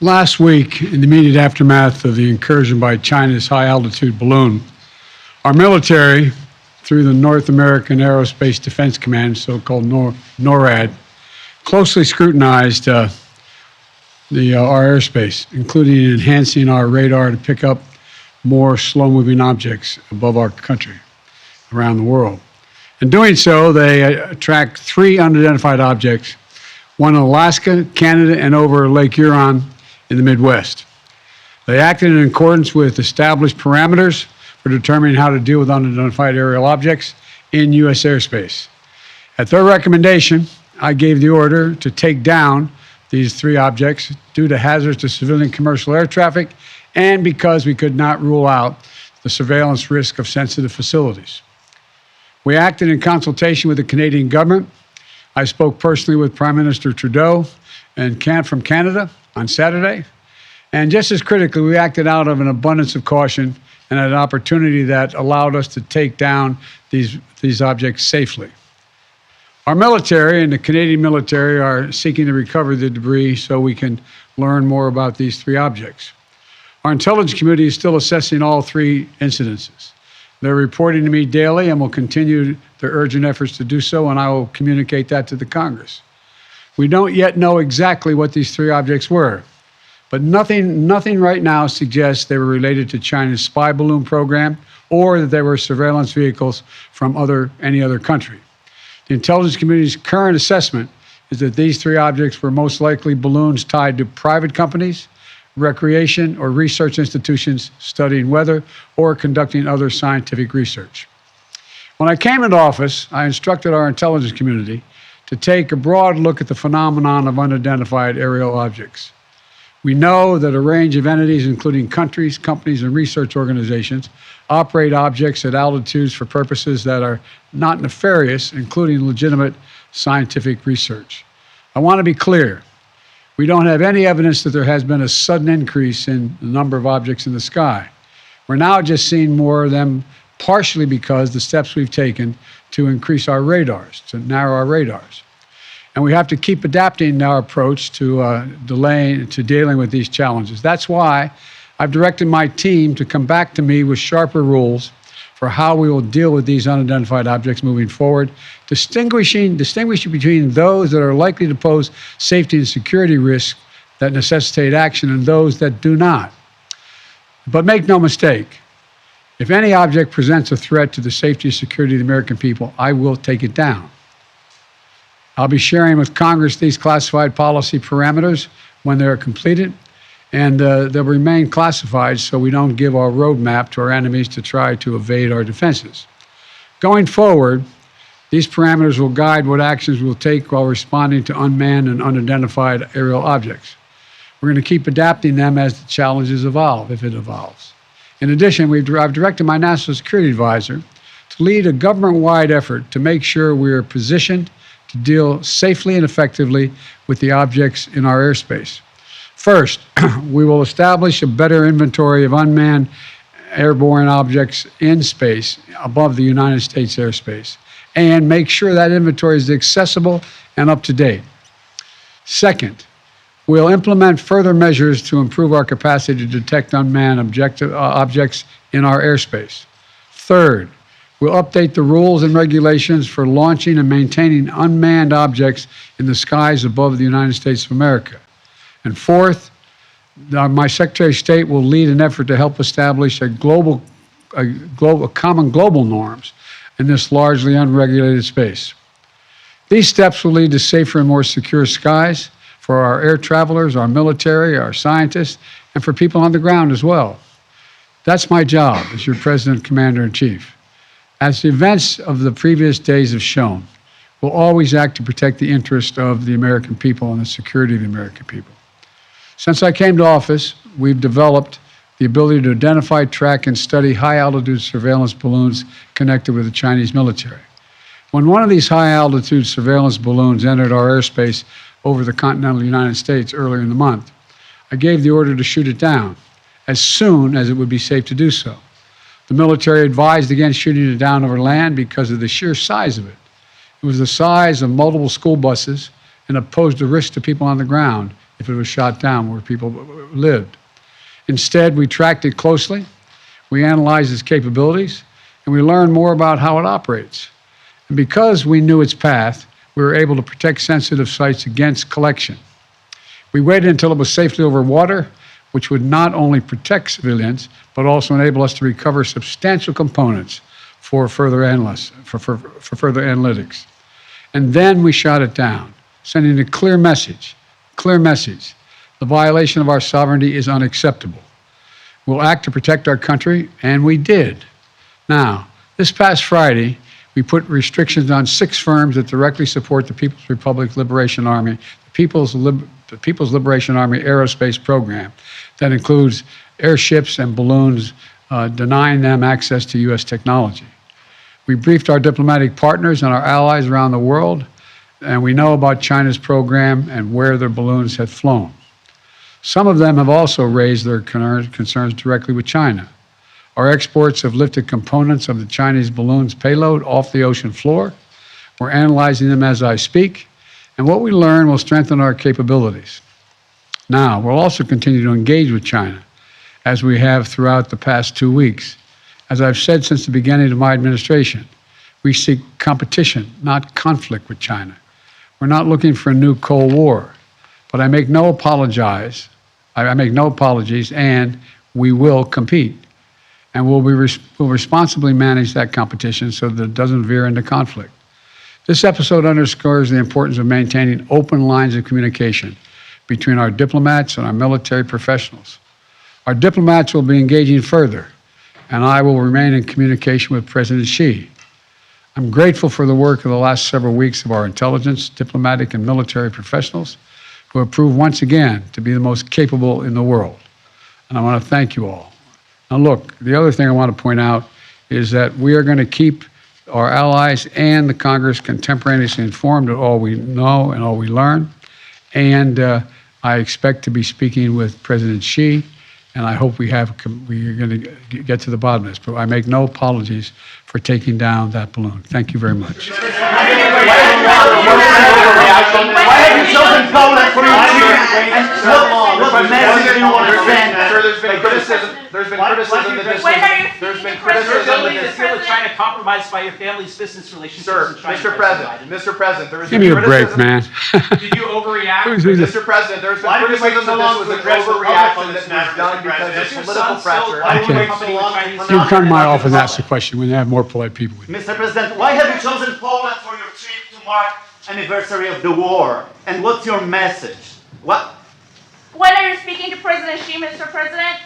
Last week, in the immediate aftermath of the incursion by China's high-altitude balloon, our military, through the North American Aerospace Defense Command, so-called NORAD, closely scrutinized our airspace, including enhancing our radar to pick up more slow-moving objects above our country, around the world. In doing so, they tracked 3 unidentified objects, one in Alaska, Canada, and over Lake Huron in the Midwest. They acted in accordance with established parameters for determining how to deal with unidentified aerial objects in U.S. airspace. At their recommendation, I gave the order to take down these 3 objects due to hazards to civilian commercial air traffic and because we could not rule out the surveillance risk of sensitive facilities. We acted in consultation with the Canadian government. I spoke personally with Prime Minister Trudeau from Canada on Saturday. And just as critically, we acted out of an abundance of caution and an opportunity that allowed us to take down these objects safely. Our military and the Canadian military are seeking to recover the debris so we can learn more about these 3 objects. Our intelligence committee is still assessing all 3 incidences. They're reporting to me daily and will continue their urgent efforts to do so, and I will communicate that to the Congress. We don't yet know exactly what these 3 objects were, but nothing right now suggests they were related to China's spy balloon program or that they were surveillance vehicles from any other country. The intelligence community's current assessment is that these 3 objects were most likely balloons tied to private companies, recreation or research institutions studying weather or conducting other scientific research. When I came into office, I instructed our intelligence community to take a broad look at the phenomenon of unidentified aerial objects. We know that a range of entities, including countries, companies, and research organizations, operate objects at altitudes for purposes that are not nefarious, including legitimate scientific research. I want to be clear. We don't have any evidence that there has been a sudden increase in the number of objects in the sky. We're now just seeing more of them, partially because the steps we've taken to increase our radars, to narrow our radars. And we have to keep adapting our approach to dealing with these challenges. That's why I've directed my team to come back to me with sharper rules for how we will deal with these unidentified objects moving forward, distinguishing between those that are likely to pose safety and security risks that necessitate action and those that do not. But make no mistake, if any object presents a threat to the safety and security of the American people, I will take it down. I'll be sharing with Congress these classified policy parameters when they're completed, and they'll remain classified so we don't give our roadmap to our enemies to try to evade our defenses. Going forward, these parameters will guide what actions we'll take while responding to unmanned and unidentified aerial objects. We're going to keep adapting them as the challenges evolve, if it evolves. In addition, I've directed my national security advisor to lead a government-wide effort to make sure we are positioned to deal safely and effectively with the objects in our airspace. First, we will establish a better inventory of unmanned airborne objects in space above the United States airspace and make sure that inventory is accessible and up to date. Second, we'll implement further measures to improve our capacity to detect unmanned objects in our airspace. Third, we'll update the rules and regulations for launching and maintaining unmanned objects in the skies above the United States of America. And fourth, my Secretary of State will lead an effort to help establish common global norms in this largely unregulated space. These steps will lead to safer and more secure skies for our air travelers, our military, our scientists, and for people on the ground as well. That's my job as your President, Commander-in-Chief. As the events of the previous days have shown, we'll always act to protect the interest of the American people and the security of the American people. Since I came to office, we've developed the ability to identify, track, and study high-altitude surveillance balloons connected with the Chinese military. When one of these high-altitude surveillance balloons entered our airspace over the continental United States earlier in the month, I gave the order to shoot it down as soon as it would be safe to do so. The military advised against shooting it down over land because of the sheer size of it. It was the size of multiple school buses and it posed a risk to people on the ground if it was shot down where people lived. Instead, we tracked it closely, we analyzed its capabilities, and we learned more about how it operates. And because we knew its path, we were able to protect sensitive sites against collection. We waited until it was safely over water, which would not only protect civilians, but also enable us to recover substantial components for further analytics. And then we shot it down, sending a clear message. The violation of our sovereignty is unacceptable. We'll act to protect our country, and we did. Now, this past Friday, we put restrictions on 6 firms that directly support the People's Republic Liberation Army, the People's Liberation Army aerospace program that includes airships and balloons, denying them access to U.S. technology. We briefed our diplomatic partners and our allies around the world, and we know about China's program and where their balloons had flown. Some of them have also raised their concerns directly with China. Our exports have lifted components of the Chinese balloon's payload off the ocean floor. We're analyzing them as I speak, and what we learn will strengthen our capabilities. Now, we'll also continue to engage with China, as we have throughout the past 2 weeks. As I've said since the beginning of my administration, we seek competition, not conflict with China. We're not looking for a new Cold War, but I make no apologies, and we will compete. And we'll responsibly manage that competition so that it doesn't veer into conflict. This episode underscores the importance of maintaining open lines of communication between our diplomats and our military professionals. Our diplomats will be engaging further, and I will remain in communication with President Xi. I'm grateful for the work of the last several weeks of our intelligence, diplomatic, and military professionals who have proved once again to be the most capable in the world. And I want to thank you all. Now look, the other thing I want to point out is that we are going to keep our allies and the Congress contemporaneously informed of all we know and all we learn. And I expect to be speaking with President Xi, and I hope we are going to get to the bottom of this. But I make no apologies for taking down that balloon. Thank you very much. Why have you chosen Poland for your team? And what message do you want to send? There's been criticism that this there's been criticism that this deal with China compromised by your family's business relationships. Sir, Mr. President, there is Give me a break, man. Did you overreact? Mr. President, there's been criticism that this was an overreaction that was done because of political pressure. You can come to my office and ask the question when you have more polite people with you. Mr. President, why have you chosen Poland for your trip to mark anniversary of the war? And what's your message? When are you speaking to President Xi, Mr. President?